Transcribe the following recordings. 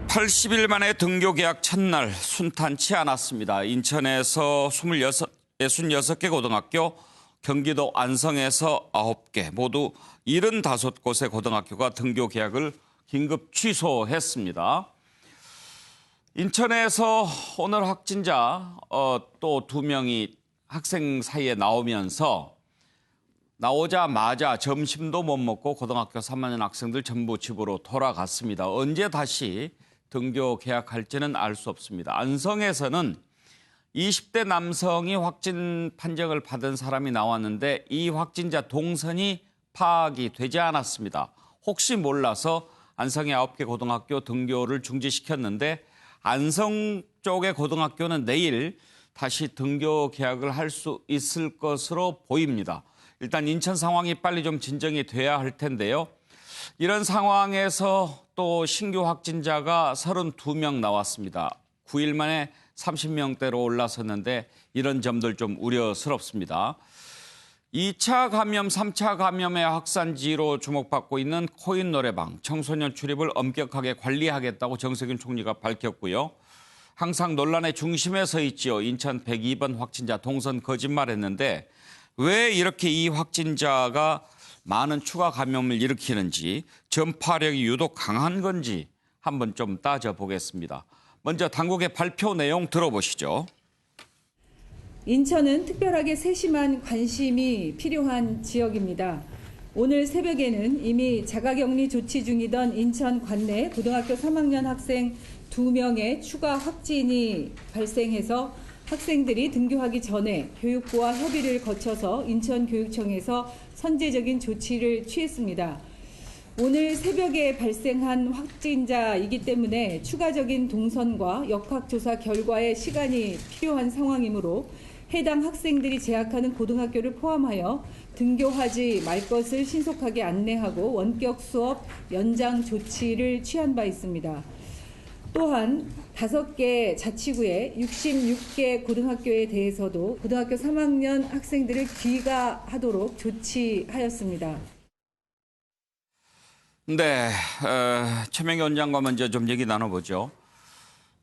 80일 만에 등교 계약 첫날 순탄치 않았습니다. 인천에서 66개 고등학교, 경기도 안성에서 9개, 모두 75곳의 고등학교가 등교 계약을 긴급 취소했습니다. 인천에서 오늘 확진자 또 2명이 학생 사이에 나오자마자 점심도 못 먹고 고등학교 3학년 학생들 전부 집으로 돌아갔습니다. 언제 다시 등교 개학할지는 알 수 없습니다. 안성에서는 20대 남성이 확진 판정을 받은 사람이 나왔는데 이 확진자 동선이 파악이 되지 않았습니다. 혹시 몰라서 안성의 9개 고등학교 등교를 중지시켰는데 안성 쪽의 고등학교는 내일 다시 등교 개학을 할 수 있을 것으로 보입니다. 일단 인천 상황이 빨리 좀 진정이 돼야 할 텐데요. 이런 상황에서 또 신규 확진자가 32명 나왔습니다. 9일 만에 30명대로 올라섰는데 이런 점들 좀 우려스럽습니다. 2차 감염, 3차 감염의 확산지로 주목받고 있는 코인 노래방, 청소년 출입을 엄격하게 관리하겠다고 정세균 총리가 밝혔고요. 항상 논란의 중심에 서 있지요. 인천 102번 확진자 동선 거짓말했는데 왜 이렇게 이 확진자가 많은 추가 감염을 일으키는지, 전파력이 유독 강한 건지 한번 좀 따져보겠습니다. 먼저 당국의 발표 내용 들어보시죠. 인천은 특별하게 세심한 관심이 필요한 지역입니다. 오늘 새벽에는 이미 자가격리 조치 중이던 인천 관내 고등학교 3학년 학생 2명의 추가 확진이 발생해서 학생들이 등교하기 전에 교육부와 협의를 거쳐서 인천교육청에서 선제적인 조치를 취했습니다. 오늘 새벽에 발생한 확진자이기 때문에 추가적인 동선과 역학조사 결과에 시간이 필요한 상황이므로 해당 학생들이 재학하는 고등학교를 포함하여 등교하지 말 것을 신속하게 안내하고 원격 수업 연장 조치를 취한 바 있습니다. 또한 5개 자치구의 66개 고등학교에 대해서도 고등학교 3학년 학생들을 귀가하도록 조치하였습니다. 네, 최명희 원장과 먼저 좀 얘기 나눠보죠.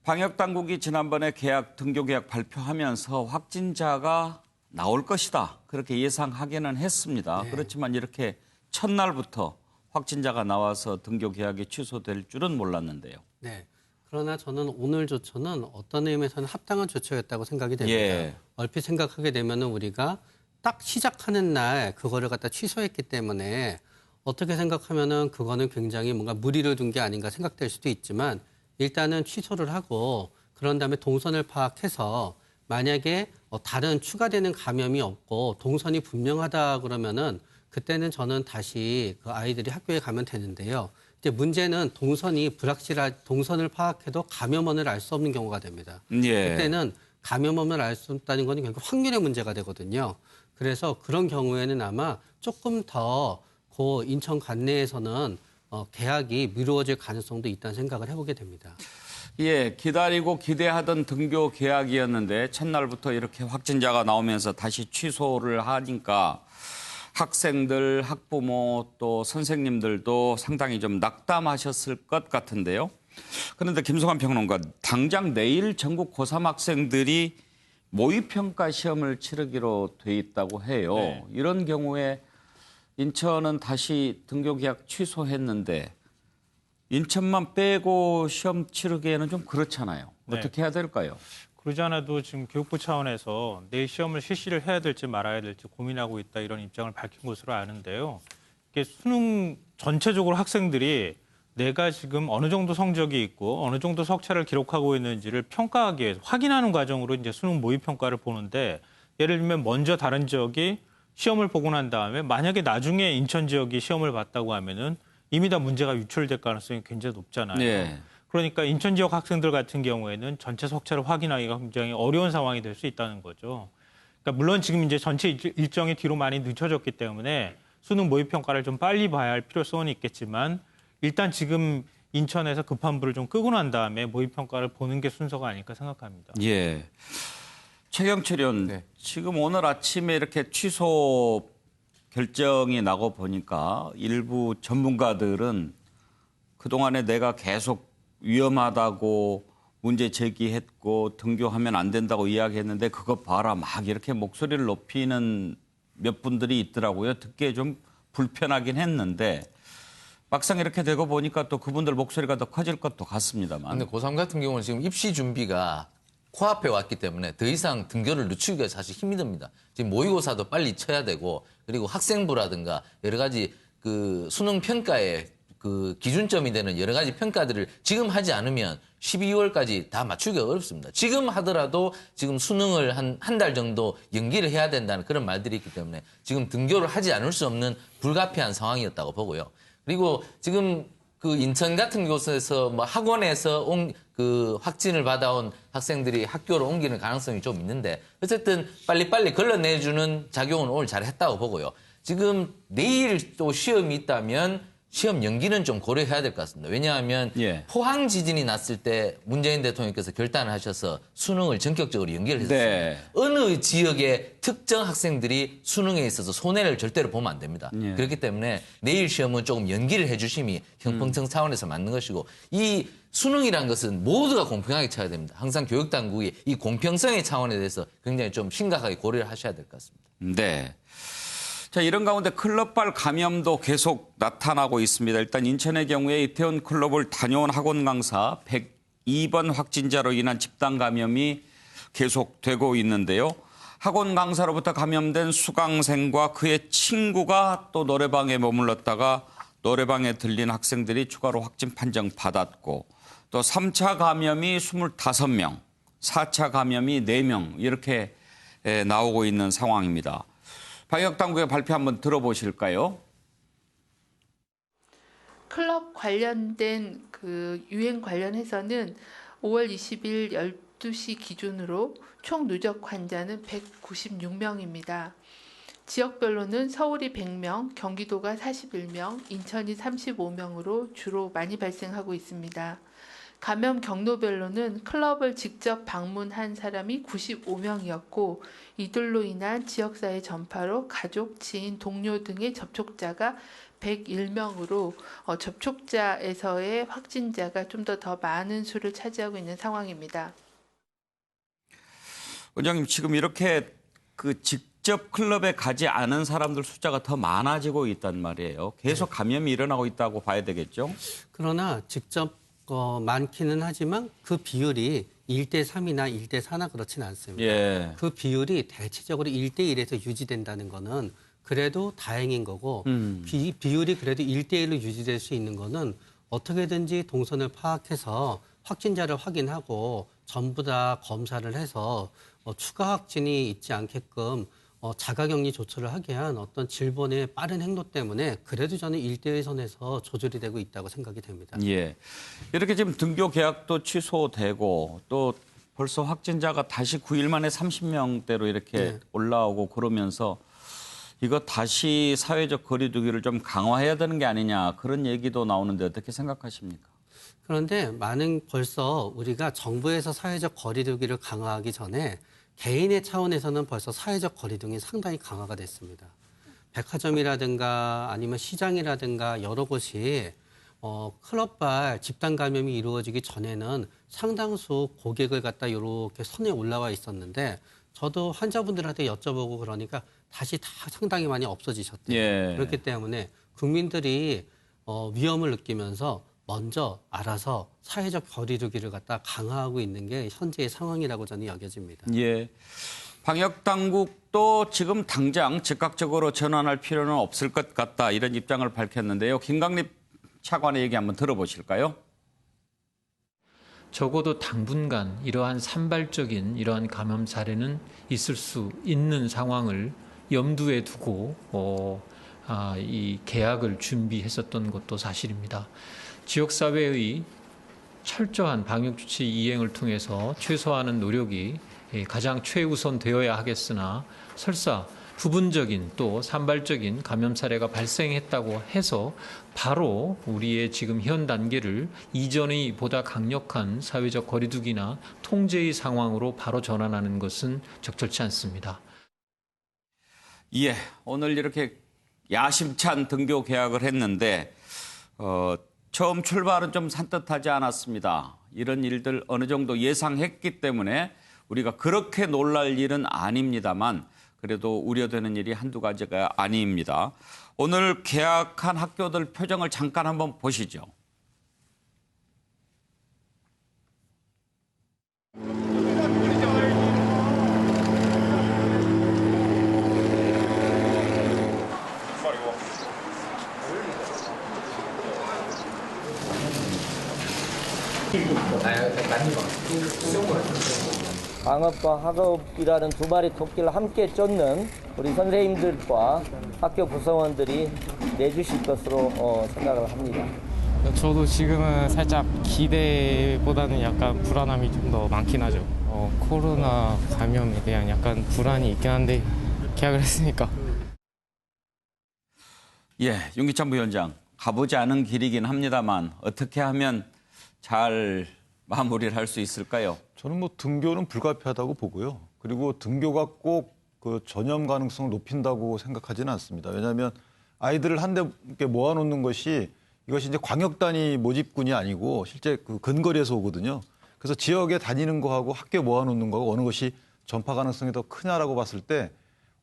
방역당국이 지난번에 등교 계약 발표하면서 확진자가 나올 것이다. 그렇게 예상하기는 했습니다. 네. 그렇지만 이렇게 첫날부터 확진자가 나와서 등교 계약이 취소될 줄은 몰랐는데요. 네. 그러나 저는 오늘 조처는 어떤 의미에서는 합당한 조처였다고 생각이 됩니다. 예. 얼핏 생각하게 되면은 우리가 딱 시작하는 날 그거를 갖다 취소했기 때문에 어떻게 생각하면은 그거는 굉장히 뭔가 무리를 둔 게 아닌가 생각될 수도 있지만 일단은 취소를 하고 그런 다음에 동선을 파악해서 만약에 다른 추가되는 감염이 없고 동선이 분명하다 그러면은 그때는 저는 다시 그 아이들이 학교에 가면 되는데요. 이제 문제는 동선이 동선을 파악해도 감염원을 알 수 없는 경우가 됩니다. 예. 그때는 감염원을 알 수 없다는 건 결국 확률의 문제가 되거든요. 그래서 그런 경우에는 아마 조금 더 고 인천 관내에서는 개학이 미루어질 가능성도 있다는 생각을 해보게 됩니다. 예, 기다리고 기대하던 등교 개학이었는데 첫날부터 이렇게 확진자가 나오면서 다시 취소를 하니까 학생들, 학부모 또 선생님들도 상당히 좀 낙담하셨을 것 같은데요. 그런데 김성환 평론가, 당장 내일 전국 고3 학생들이 모의평가 시험을 치르기로 돼 있다고 해요. 네. 이런 경우에 인천은 다시 등교 계약 취소했는데 인천만 빼고 시험 치르기에는 좀 그렇잖아요. 네. 어떻게 해야 될까요? 그러지 않아도 지금 교육부 차원에서 내일 시험을 실시를 해야 될지 말아야 될지 고민하고 있다 이런 입장을 밝힌 것으로 아는데요. 이게 수능 전체적으로 학생들이 내가 지금 어느 정도 성적이 있고 어느 정도 석차를 기록하고 있는지를 평가하기 위해서 확인하는 과정으로 이제 수능 모의평가를 보는데 예를 들면 먼저 다른 지역이 시험을 보고 난 다음에 만약에 나중에 인천 지역이 시험을 봤다고 하면은 이미 다 문제가 유출될 가능성이 굉장히 높잖아요. 네. 그러니까 인천 지역 학생들 같은 경우에는 전체 석차를 확인하기가 굉장히 어려운 상황이 될 수 있다는 거죠. 그러니까 물론 지금 이제 전체 일정이 뒤로 많이 늦춰졌기 때문에 수능 모의평가를 좀 빨리 봐야 할 필요성은 있겠지만 일단 지금 인천에서 급한 불을 좀 끄고 난 다음에 모의평가를 보는 게 순서가 아닐까 생각합니다. 예. 최경철 의원, 네. 지금 오늘 아침에 이렇게 취소 결정이 나고 보니까 일부 전문가들은 그동안에 내가 계속 위험하다고 문제 제기했고 등교하면 안 된다고 이야기했는데 그거 봐라 막 이렇게 목소리를 높이는 몇 분들이 있더라고요. 듣기에 좀 불편하긴 했는데 막상 이렇게 되고 보니까 또 그분들 목소리가 더 커질 것도 같습니다만. 근데 고3 같은 경우는 지금 입시 준비가 코앞에 왔기 때문에 더 이상 등교를 늦추기가 사실 힘이 듭니다. 지금 모의고사도 빨리 쳐야 되고 그리고 학생부라든가 여러 가지 그 수능 평가에 그 기준점이 되는 여러 가지 평가들을 지금 하지 않으면 12월까지 다 맞추기가 어렵습니다. 지금 하더라도 지금 수능을 한 달 정도 연기를 해야 된다는 그런 말들이 있기 때문에 지금 등교를 하지 않을 수 없는 불가피한 상황이었다고 보고요. 그리고 지금 그 인천 같은 곳에서 뭐 학원에서 그 확진을 받아온 학생들이 학교로 옮기는 가능성이 좀 있는데 어쨌든 빨리빨리 걸러내주는 작용은 오늘 잘했다고 보고요. 지금 내일 또 시험이 있다면 시험 연기는 좀 고려해야 될 것 같습니다. 왜냐하면 예. 포항 지진이 났을 때 문재인 대통령께서 결단을 하셔서 수능을 전격적으로 연기를 했습니다. 네. 어느 지역의 특정 학생들이 수능에 있어서 손해를 절대로 보면 안 됩니다. 예. 그렇기 때문에 내일 시험은 조금 연기를 해주심이 형평성 차원에서 맞는 것이고 이 수능이란 것은 모두가 공평하게 쳐야 됩니다. 항상 교육당국이 이 공평성의 차원에 대해서 굉장히 좀 심각하게 고려를 하셔야 될 것 같습니다. 네. 자, 이런 가운데 클럽발 감염도 계속 나타나고 있습니다. 일단 인천의 경우에 이태원 클럽을 다녀온 학원 강사 102번 확진자로 인한 집단 감염이 계속되고 있는데요. 학원 강사로부터 감염된 수강생과 그의 친구가 또 노래방에 머물렀다가 노래방에 들린 학생들이 추가로 확진 판정 받았고 또 3차 감염이 25명, 4차 감염이 4명 이렇게 나오고 있는 상황입니다. 방역당국의 발표 한번 들어보실까요? 클럽 관련된 그 유행 관련해서는 5월 20일 12시 기준으로 총 누적 환자는 196명입니다. 지역별로는 서울이 100명, 경기도가 41명, 인천이 35명으로 주로 많이 발생하고 있습니다. 감염 경로별로는 클럽을 직접 방문한 사람이 95명이었고 이들로 인한 지역사회 전파로 가족, 지인, 동료 등의 접촉자가 101명으로 접촉자에서의 확진자가 좀 더 많은 수를 차지하고 있는 상황입니다. 원장님 지금 이렇게 그 직접 클럽에 가지 않은 사람들 숫자가 더 많아지고 있단 말이에요. 계속 감염이 일어나고 있다고 봐야 되겠죠? 그러나 직접 많기는 하지만 그 비율이 1대3이나 1대4나 그렇지는 않습니다. 예. 그 비율이 대체적으로 1대1에서 유지된다는 거는 그래도 다행인 거고 비율이 그래도 1대1로 유지될 수 있는 거는 어떻게든지 동선을 파악해서 확진자를 확인하고 전부 다 검사를 해서 추가 확진이 있지 않게끔 자가격리 조처를 하게 한 어떤 질본의 빠른 행도 때문에 그래도 저는 1대1 선에서 조절이 되고 있다고 생각이 됩니다. 예. 이렇게 지금 등교 계약도 취소되고 또 벌써 확진자가 다시 9일 만에 30명대로 이렇게 네. 올라오고 그러면서 이거 다시 사회적 거리두기를 좀 강화해야 되는 게 아니냐 그런 얘기도 나오는데 어떻게 생각하십니까? 그런데 벌써 우리가 정부에서 사회적 거리두기를 강화하기 전에 개인의 차원에서는 벌써 사회적 거리두기 상당히 강화가 됐습니다. 백화점이라든가 아니면 시장이라든가 여러 곳이 클럽발 집단 감염이 이루어지기 전에는 상당수 고객을 갖다 이렇게 선에 올라와 있었는데 저도 환자분들한테 여쭤보고 그러니까 다시 다 상당히 많이 없어지셨대요. 예. 그렇기 때문에 국민들이 위험을 느끼면서 먼저 알아서 사회적 거리두기를 갖다 강화하고 있는 게 현재의 상황이라고 저는 여겨집니다. 예. 방역 당국도 지금 당장 즉각적으로 전환할 필요는 없을 것 같다 이런 입장을 밝혔는데요. 김강립 차관의 얘기 한번 들어보실까요? 적어도 당분간 이러한 산발적인 이러한 감염 사례는 있을 수 있는 상황을 염두에 두고 이 계약을 준비했었던 것도 사실입니다. 지역사회의 철저한 방역조치 이행을 통해서 최소화하는 노력이 가장 최우선 되어야 하겠으나 설사 부분적인 또 산발적인 감염 사례가 발생했다고 해서 바로 우리의 지금 현 단계를 이전의 보다 강력한 사회적 거리두기나 통제의 상황으로 바로 전환하는 것은 적절치 않습니다. 예, 오늘 이렇게 야심찬 등교 계약을 했는데 처음 출발은 좀 산뜻하지 않았습니다. 이런 일들 어느 정도 예상했기 때문에 우리가 그렇게 놀랄 일은 아닙니다만 그래도 우려되는 일이 한두 가지가 아닙니다. 오늘 개학한 학교들 표정을 잠깐 한번 보시죠. 방업과 학업이라는 두 마리 토끼를 함께 쫓는 우리 선생님들과 학교 구성원들이 내주실 것으로 생각을 합니다. 저도 지금은 살짝 기대보다는 약간 불안함이 좀 더 많긴 하죠. 코로나 감염에 대한 약간 불안이 있긴 한데 계약을 했으니까. 예, 윤기찬 부위원장. 가보지 않은 길이긴 합니다만 어떻게 하면 잘 마무리를 할 수 있을까요? 저는 뭐 등교는 불가피하다고 보고요. 그리고 등교가 꼭 그 전염 가능성을 높인다고 생각하지는 않습니다. 왜냐하면 아이들을 한데 모아놓는 것이 이것이 이제 광역 단위 모집군이 아니고 실제 그 근거리에서 오거든요. 그래서 지역에 다니는 거하고 학교에 모아놓는 거하고 어느 것이 전파 가능성이 더 크냐라고 봤을 때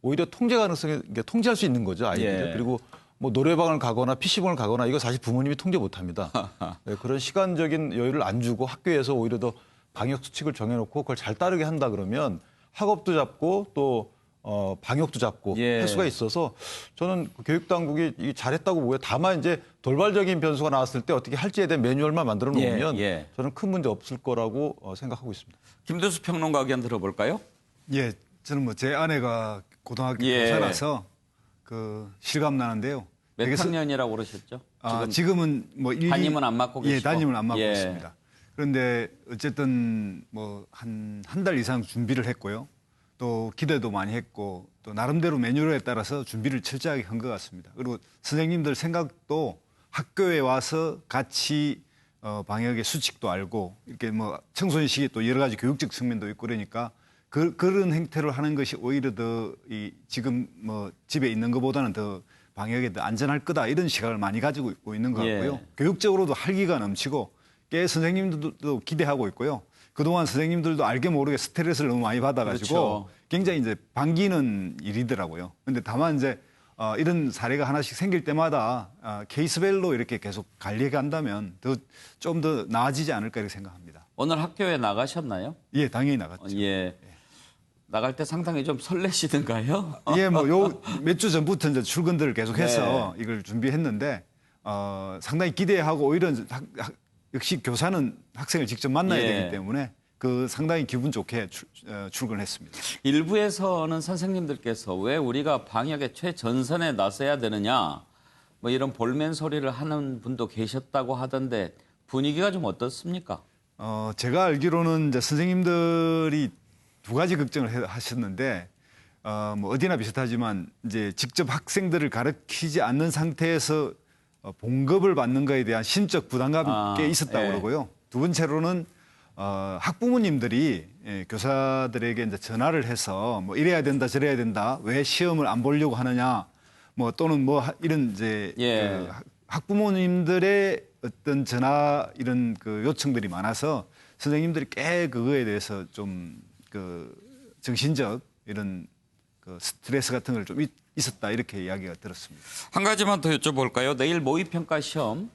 오히려 통제 가능성이 통제할 수 있는 거죠, 아이들을. 예. 그리고 뭐 노래방을 가거나 PC방을 가거나 이거 사실 부모님이 통제 못합니다. 네, 그런 시간적인 여유를 안 주고 학교에서 오히려 더 방역 수칙을 정해놓고 그걸 잘 따르게 한다 그러면 학업도 잡고 또 방역도 잡고 예. 할 수가 있어서 저는 교육 당국이 잘했다고 보고요. 다만 이제 돌발적인 변수가 나왔을 때 어떻게 할지에 대한 매뉴얼만 만들어 놓으면 예. 저는 큰 문제 없을 거라고 생각하고 있습니다. 김도수 평론가 의견 들어볼까요? 예, 저는 뭐 제 아내가 고등학교 예. 교사라서 그 실감 나는데요. 몇 여기서- 학년이라고 그러셨죠? 지금은 뭐 담임은 안 맡고 계시고. 예, 담임은 안 맡고 예. 있습니다. 그런데 어쨌든 뭐 한 달 이상 준비를 했고요. 또 기대도 많이 했고 또 나름대로 매뉴얼에 따라서 준비를 철저하게 한 것 같습니다. 그리고 선생님들 생각도 학교에 와서 같이 방역의 수칙도 알고 이렇게 뭐 청소년 시기에 또 여러 가지 교육적 측면도 있고 그러니까 그런 행태를 하는 것이 오히려 더 지금 뭐 집에 있는 것보다는 더 방역에 더 안전할 거다 이런 시각을 많이 가지고 있는 것 같고요. 예. 교육적으로도 활기가 넘치고 꽤 선생님들도 기대하고 있고요. 그동안 선생님들도 알게 모르게 스트레스를 너무 많이 받아가지고 그렇죠. 굉장히 이제 반기는 일이더라고요. 근데 다만 이제 이런 사례가 하나씩 생길 때마다 케이스별로 이렇게 계속 관리해 간다면 좀 더 나아지지 않을까 이렇게 생각합니다. 오늘 학교에 나가셨나요? 예, 당연히 나갔죠. 예. 나갈 때 상당히 좀 설레시던가요? 예, 뭐 요 몇 주 전부터 이제 출근들을 계속해서 네. 이걸 준비했는데 상당히 기대하고 오히려 역시 교사는 학생을 직접 만나야 예. 되기 때문에 그 상당히 기분 좋게 출근했습니다. 일부에서는 선생님들께서 왜 우리가 방역의 최전선에 나서야 되느냐 뭐 이런 볼멘 소리를 하는 분도 계셨다고 하던데 분위기가 좀 어떻습니까? 제가 알기로는 이제 선생님들이 두 가지 걱정을 하셨는데 뭐 어디나 비슷하지만 이제 직접 학생들을 가르치지 않는 상태에서 봉급을 받는 것에 대한 심적 부담감이 꽤 있었다고 예. 그러고요. 두 번째로는 학부모님들이 교사들에게 이제 전화를 해서 뭐 이래야 된다 저래야 된다 왜 시험을 안 보려고 하느냐 뭐 또는 뭐 이런 이제 예. 그 학부모님들의 어떤 전화 이런 그 요청들이 많아서 선생님들이 꽤 그거에 대해서 좀 그 정신적 이런 그 스트레스 같은 걸 좀 있었다 이렇게 이야기가 들었습니다. 한 가지만 더 여쭤볼까요? 내일 모의평가 시험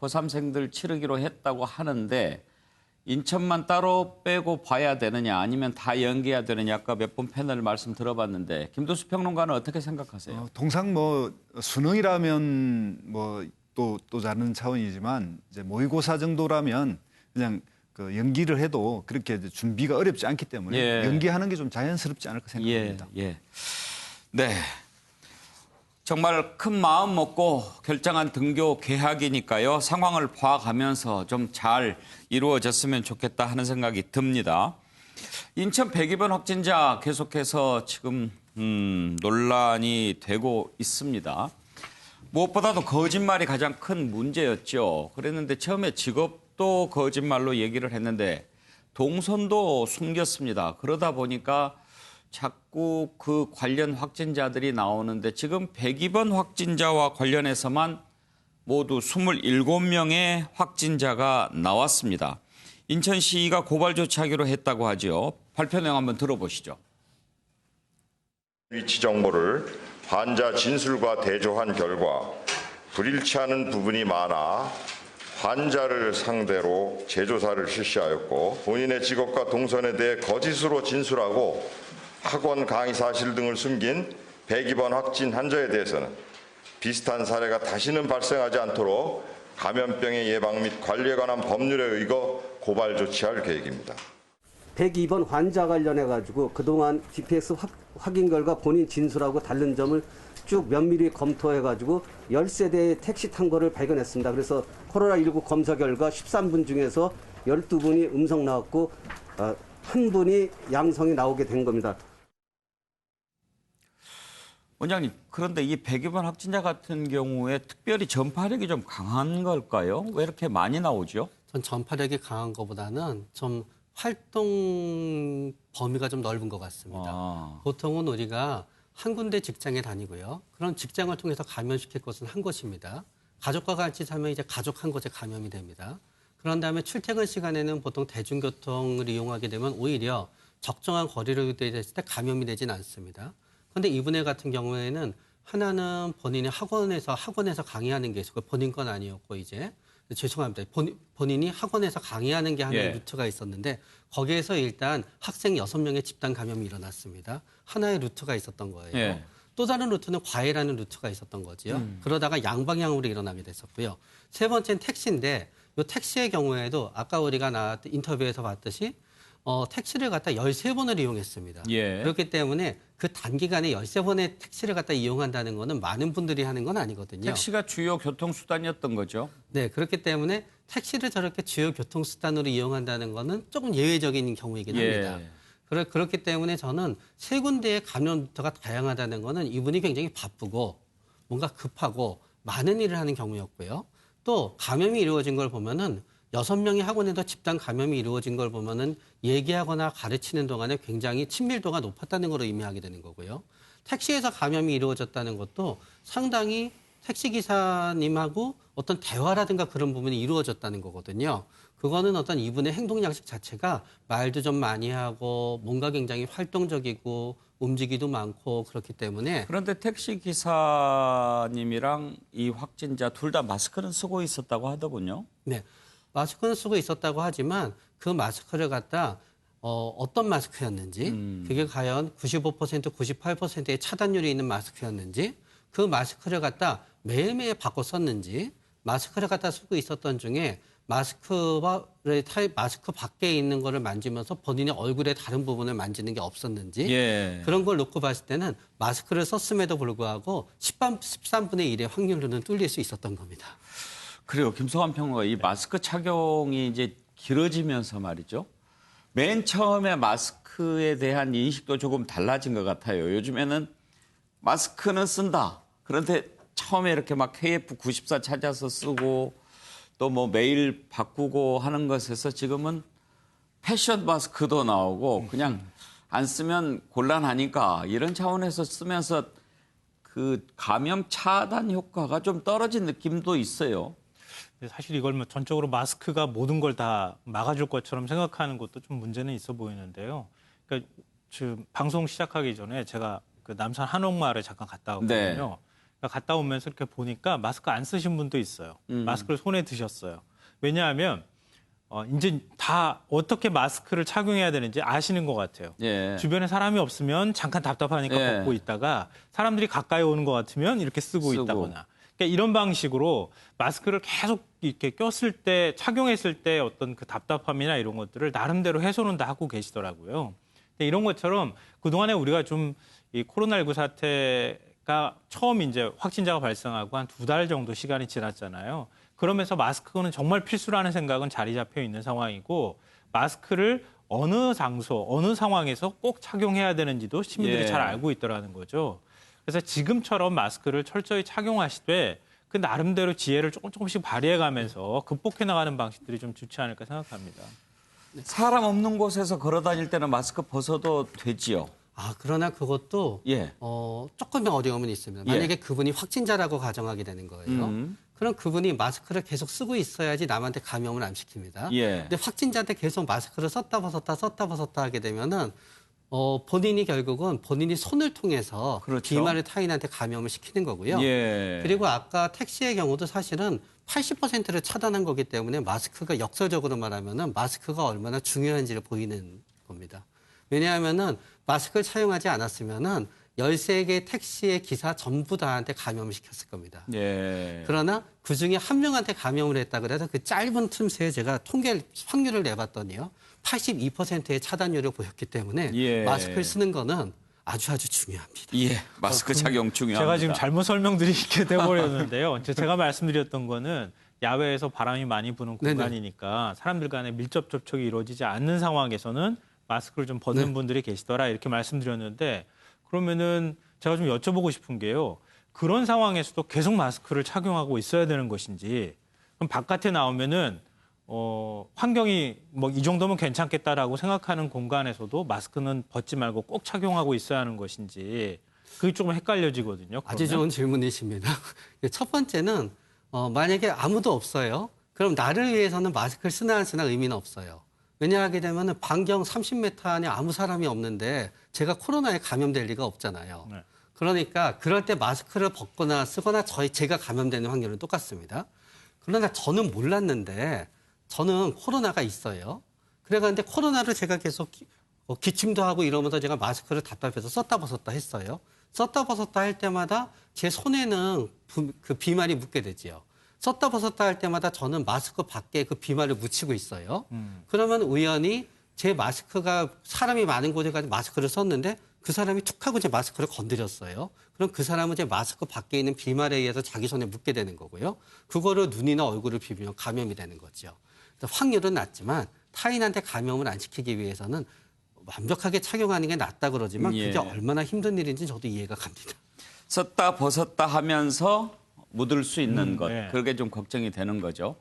고3생들 치르기로 했다고 하는데 인천만 따로 빼고 봐야 되느냐 아니면 다 연계해야 되느냐 아까 몇 번 패널 말씀 들어봤는데 김도수 평론가는 어떻게 생각하세요? 통상 뭐 수능이라면 뭐 또 다른 차원이지만 이제 모의고사 정도라면 그냥 그 연기를 해도 그렇게 이제 준비가 어렵지 않기 때문에 예. 연기하는 게 좀 자연스럽지 않을까 생각합니다. 예. 네. 정말 큰 마음 먹고 결정한 등교 개학이니까요. 상황을 봐가면서 좀 잘 이루어졌으면 좋겠다 하는 생각이 듭니다. 인천 102번 확진자 계속해서 지금 논란이 되고 있습니다. 무엇보다도 거짓말이 가장 큰 문제였죠. 그랬는데 처음에 직업도 거짓말로 얘기를 했는데 동선도 숨겼습니다. 그러다 보니까 자꾸 그 관련 확진자들이 나오는데 지금 102번 확진자와 관련해서만 모두 27명의 확진자가 나왔습니다. 인천시가 고발 조치하기로 했다고 하죠. 발표 내용 한번 들어보시죠. 위치 정보를 환자 진술과 대조한 결과 불일치하는 부분이 많아 환자를 상대로 재조사를 실시하였고 본인의 직업과 동선에 대해 거짓으로 진술하고 학원 강의 사실 등을 숨긴 102번 확진 환자에 대해서는 비슷한 사례가 다시는 발생하지 않도록 감염병의 예방 및 관리에 관한 법률에 의거 고발 조치할 계획입니다. 102번 환자 관련해 가지고 그동안 GPS 확인 결과 본인 진술하고 다른 점을 쭉 면밀히 검토해 가지고 13대의 택시 탄 거를 발견했습니다. 그래서 코로나19 검사 결과 13분 중에서 12분이 음성 나왔고 한 분이 양성이 나오게 된 겁니다. 원장님, 그런데 이 102번 확진자 같은 경우에 특별히 전파력이 좀 강한 걸까요? 왜 이렇게 많이 나오죠? 전 전파력이 강한 것보다는 좀 활동 범위가 좀 넓은 것 같습니다. 보통은 우리가 한 군데 직장에 다니고요. 그런 직장을 통해서 감염시킬 것은 한 곳입니다. 가족과 같이 살면 이제 가족 한 곳에 감염이 됩니다. 그런 다음에 출퇴근 시간에는 보통 대중교통을 이용하게 되면 오히려 적정한 거리를 유지했을 때 감염이 되진 않습니다. 그런데 이분의 같은 경우에는 하나는 본인이 학원에서 강의하는 게 있었고 본인 건 아니었고 이제 죄송합니다. 본인이 학원에서 강의하는 게 하나의 루트가 있었는데 거기에서 일단 학생 6명의 집단 감염이 일어났습니다. 하나의 루트가 있었던 거예요. 또 다른 루트는 과외라는 루트가 있었던 거지요. 그러다가 양방향으로 일어나게 됐었고요. 세 번째는 택시인데 이 택시의 경우에도 아까 우리가 인터뷰에서 봤듯이 택시를 갖다 13번을 이용했습니다. 그렇기 때문에 그 단기간에 13번의 택시를 갖다 이용한다는 거는 많은 분들이 하는 건 아니거든요. 택시가 주요 교통수단이었던 거죠. 네, 그렇기 때문에 택시를 저렇게 주요 교통수단으로 이용한다는 거는 조금 예외적인 경우이긴 합니다. 그렇기 때문에 저는 세 군데의 감염 루트가 다양하다는 거는 이분이 굉장히 바쁘고 뭔가 급하고 많은 일을 하는 경우였고요. 또 감염이 이루어진 걸 보면은 6명의 학원에서 집단 감염이 이루어진 걸 보면은 얘기하거나 가르치는 동안에 굉장히 친밀도가 높았다는 걸 의미하게 되는 거고요. 택시에서 감염이 이루어졌다는 것도 상당히 택시기사님하고 어떤 대화라든가 그런 부분이 이루어졌다는 거거든요. 그거는 어떤 이분의 행동 양식 자체가 말도 좀 많이 하고 뭔가 굉장히 활동적이고 움직이도 많고 그렇기 때문에. 그런데 택시 기사님이랑 이 확진자 둘 다 마스크는 쓰고 있었다고 하더군요. 네. 마스크는 쓰고 있었다고 하지만 그 마스크를 갖다 어떤 마스크였는지 그게 과연 95%, 98%의 차단율이 있는 마스크였는지 그 마스크를 갖다 매일매일 바꿔 썼는지 마스크를 갖다 쓰고 있었던 중에 마스크 밖에 있는 거를 만지면서 본인의 얼굴의 다른 부분을 만지는 게 없었는지 그런 걸 놓고 봤을 때는 마스크를 썼음에도 불구하고 13분의 1의 확률로는 뚫릴 수 있었던 겁니다. 그래요. 김성환 평론가, 이 마스크 착용이 이제 길어지면서 말이죠. 맨 처음에 마스크에 대한 인식도 조금 달라진 것 같아요. 요즘에는 마스크는 쓴다. 그런데 처음에 이렇게 막 KF94 찾아서 쓰고 또 뭐 매일 바꾸고 하는 것에서 지금은 패션 마스크도 나오고 그냥 안 쓰면 곤란하니까 이런 차원에서 쓰면서 그 감염 차단 효과가 좀 떨어진 느낌도 있어요. 사실 이걸 뭐 전적으로 마스크가 모든 걸 다 막아줄 것처럼 생각하는 것도 좀 문제는 있어 보이는데요. 그러니까 지금 방송 시작하기 전에 제가 그 남산 한옥마을에 잠깐 갔다 왔거든요. 그러니까 갔다 오면서 이렇게 보니까 마스크 안 쓰신 분도 있어요. 마스크를 손에 드셨어요. 왜냐하면 이제 다 어떻게 마스크를 착용해야 되는지 아시는 것 같아요. 주변에 사람이 없으면 잠깐 답답하니까 벗고 있다가 사람들이 가까이 오는 것 같으면 이렇게 쓰고 있다거나. 그러니까 이런 방식으로 마스크를 계속 이렇게 꼈을 때, 착용했을 때 어떤 그 답답함이나 이런 것들을 나름대로 해소는 다 하고 계시더라고요. 근데 이런 것처럼 그동안에 우리가 좀 이 코로나19 사태가 처음 이제 확진자가 발생하고 한 2달 정도 시간이 지났잖아요. 그러면서 마스크는 정말 필수라는 생각은 자리 잡혀 있는 상황이고 마스크를 어느 장소, 어느 상황에서 꼭 착용해야 되는지도 시민들이 잘 알고 있더라는 거죠. 그래서 지금처럼 마스크를 철저히 착용하시되 그 나름대로 지혜를 조금씩 발휘해가면서 극복해 나가는 방식들이 좀 좋지 않을까 생각합니다. 사람 없는 곳에서 걸어 다닐 때는 마스크 벗어도 되지요? 그러나 그것도 조금의 어려움은 있습니다. 만약에 그분이 확진자라고 가정하게 되는 거예요. 그럼 그분이 마스크를 계속 쓰고 있어야지 남한테 감염을 안 시킵니다. 예. 근데 확진자한테 계속 마스크를 썼다 벗었다 하게 되면은 본인이 결국은 본인이 손을 통해서 그렇죠. 비말을 타인한테 감염을 시키는 거고요. 예. 그리고 아까 택시의 경우도 사실은 80%를 차단한 거기 때문에 마스크가 역설적으로 말하면은 마스크가 얼마나 중요한지를 보이는 겁니다. 왜냐하면은 마스크를 차용하지 않았으면은 13개 택시의 기사 전부 다한테 감염을 시켰을 겁니다. 예. 그러나 그중에 한 명한테 감염을 했다 그래서 그 짧은 틈새에 제가 통계 확률을 내봤더니요. 82%의 차단율을 보였기 때문에 예. 마스크를 쓰는 거는 아주 중요합니다. 예. 마스크 착용 중요합니다. 제가 지금 잘못 설명드리게 돼버렸는데요. 제가 말씀드렸던 거는 야외에서 바람이 많이 부는 공간이니까 사람들 간의 밀접 접촉이 이루어지지 않는 상황에서는 마스크를 좀 벗는 분들이 계시더라 이렇게 말씀드렸는데 그러면은 제가 좀 여쭤보고 싶은 게요. 그런 상황에서도 계속 마스크를 착용하고 있어야 되는 것인지 그럼 바깥에 나오면은 환경이 뭐 이 정도면 괜찮겠다라고 생각하는 공간에서도 마스크는 벗지 말고 꼭 착용하고 있어야 하는 것인지 그게 조금 헷갈려지거든요. 아주 좋은 질문이십니다. 첫 번째는 만약에 아무도 없어요. 그럼 나를 위해서는 마스크를 쓰나 안 쓰나 의미는 없어요. 왜냐하게 되면 반경 30m 안에 아무 사람이 없는데 제가 코로나에 감염될 리가 없잖아요. 네. 그러니까 그럴 때 마스크를 벗거나 쓰거나 제가 감염되는 확률은 똑같습니다. 그러나 저는 몰랐는데 저는 코로나가 있어요. 그래가는데 코로나를 제가 계속 기침도 하고 이러면서 제가 마스크를 답답해서 썼다 벗었다 했어요. 썼다 벗었다 할 때마다 제 손에는 그 비말이 묻게 되지요. 썼다 벗었다 할 때마다 저는 마스크 밖에 그 비말을 묻히고 있어요. 그러면 우연히 제 마스크가 사람이 많은 곳에 가서 마스크를 썼는데 그 사람이 툭 하고 제 마스크를 건드렸어요. 그럼 그 사람은 제 마스크 밖에 있는 비말에 의해서 자기 손에 묻게 되는 거고요. 그거를 눈이나 얼굴을 비비면 감염이 되는 거죠. 확률은 낮지만 타인한테 감염을 안 시키기 위해서는 완벽하게 착용하는 게 낫다 그러지만 그게 얼마나 힘든 일인지 저도 이해가 갑니다. 썼다 벗었다 하면서 묻을 수 있는 것. 네. 그게 좀 걱정이 되는 거죠.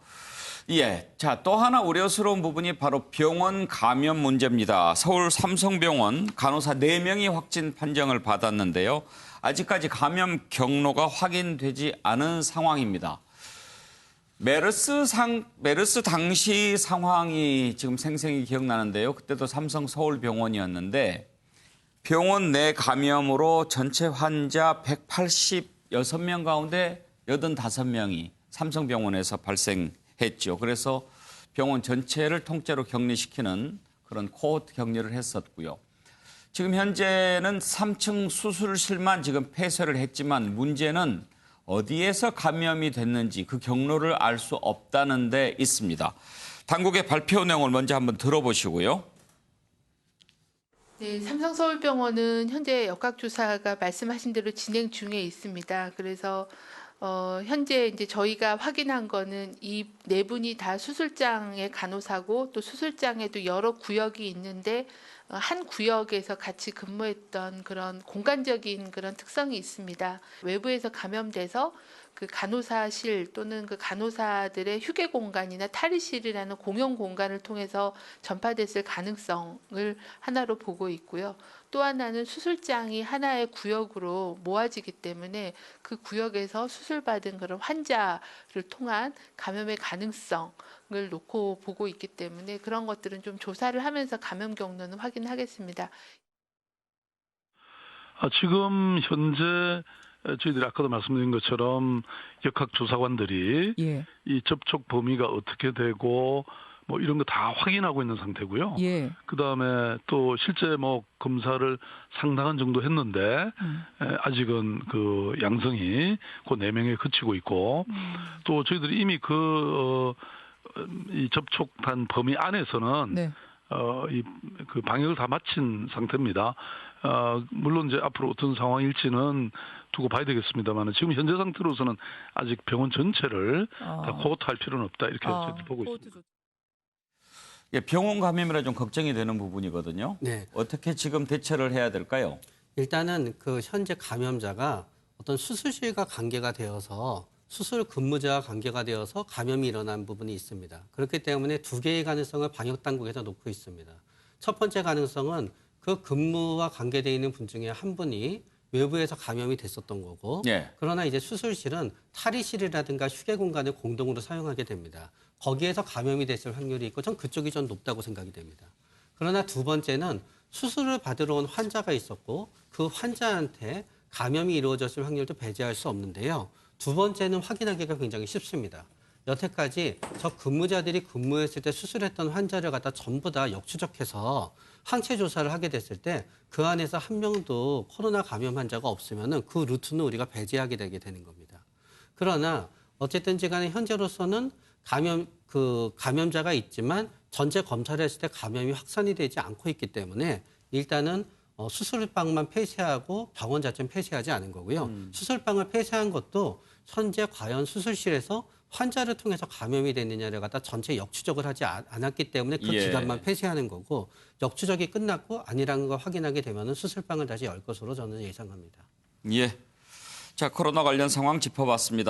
예. 자, 또 하나 우려스러운 부분이 바로 병원 감염 문제입니다. 서울 삼성병원 간호사 4명이 확진 판정을 받았는데요. 아직까지 감염 경로가 확인되지 않은 상황입니다. 메르스 당시 상황이 지금 생생히 기억나는데요. 그때도 삼성 서울병원이었는데 병원 내 감염으로 전체 환자 186명 가운데 85명이 삼성병원에서 발생했죠. 그래서 병원 전체를 통째로 격리시키는 그런 코호트 격리를 했었고요. 지금 현재는 3층 수술실만 지금 폐쇄를 했지만 문제는 어디에서 감염이 됐는지 그 경로를 알 수 없다는 데 있습니다. 당국의 발표 내용을 먼저 한번 들어보시고요. 네, 삼성서울병원은 현재 역학조사가 말씀하신 대로 진행 중에 있습니다. 그래서 현재 이제 저희가 확인한 거는 이 4분이 다 수술장의 간호사고 또 수술장에도 여러 구역이 있는데 한 구역에서 같이 근무했던 그런 공간적인 그런 특성이 있습니다. 외부에서 감염돼서 그 간호사실 또는 그 간호사들의 휴게 공간이나 탈의실이라는 공용 공간을 통해서 전파됐을 가능성을 하나로 보고 있고요. 또 하나는 수술장이 하나의 구역으로 모아지기 때문에 그 구역에서 수술받은 그런 환자를 통한 감염의 가능성을 놓고 보고 있기 때문에 그런 것들은 좀 조사를 하면서 감염 경로는 확인하겠습니다. 지금 현재 저희들이 아까도 말씀드린 것처럼 역학조사관들이 이 접촉 범위가 어떻게 되고 뭐 이런 거 다 확인하고 있는 상태고요. 그다음에 또 실제 뭐 검사를 상당한 정도 했는데 아직은 그 양성이 그 4명에 그치고 있고 또 저희들이 이미 이 접촉한 범위 안에서는 그 방역을 다 마친 상태입니다. 물론 이제 앞으로 어떤 상황일지는 두고 봐야 되겠습니다만 지금 현재 상태로서는 아직 병원 전체를 다 코호트할 필요는 없다 이렇게 저희들 보고 있습니다. 예, 병원 감염이라 좀 걱정이 되는 부분이거든요. 네. 어떻게 지금 대처를 해야 될까요? 일단은 그 현재 감염자가 어떤 수술실과 관계가 되어서 수술 근무자와 관계가 되어서 감염이 일어난 부분이 있습니다. 그렇기 때문에 2개의 가능성을 방역 당국에서 놓고 있습니다. 첫 번째 가능성은 그 근무와 관계되어 있는 분 중에 한 분이 외부에서 감염이 됐었던 거고 예. 그러나 이제 수술실은 탈의실이라든가 휴게 공간을 공동으로 사용하게 됩니다. 거기에서 감염이 됐을 확률이 있고 전 그쪽이 좀 높다고 생각이 됩니다. 그러나 두 번째는 수술을 받으러 온 환자가 있었고 그 환자한테 감염이 이루어졌을 확률도 배제할 수 없는데요. 두 번째는 확인하기가 굉장히 쉽습니다. 여태까지 저 근무자들이 근무했을 때 수술했던 환자를 갖다 전부 다 역추적해서 항체 조사를 하게 됐을 때 그 안에서 한 명도 코로나 감염 환자가 없으면은 그 루트는 우리가 배제하게 되게 되는 겁니다. 그러나 어쨌든지 간에 현재로서는 감염자가 있지만 전체 검사를 했을 때 감염이 확산이 되지 않고 있기 때문에 일단은 수술방만 폐쇄하고 병원 자체는 폐쇄하지 않은 거고요. 수술방을 폐쇄한 것도 현재 과연 수술실에서 환자를 통해서 감염이 됐느냐를 갖다 전체 역추적을 하지 않았기 때문에 그 예. 기간만 폐쇄하는 거고 역추적이 끝났고 아니라는 걸 확인하게 되면 수술방을 다시 열 것으로 저는 예상합니다. 예. 자, 코로나 관련 상황 짚어봤습니다.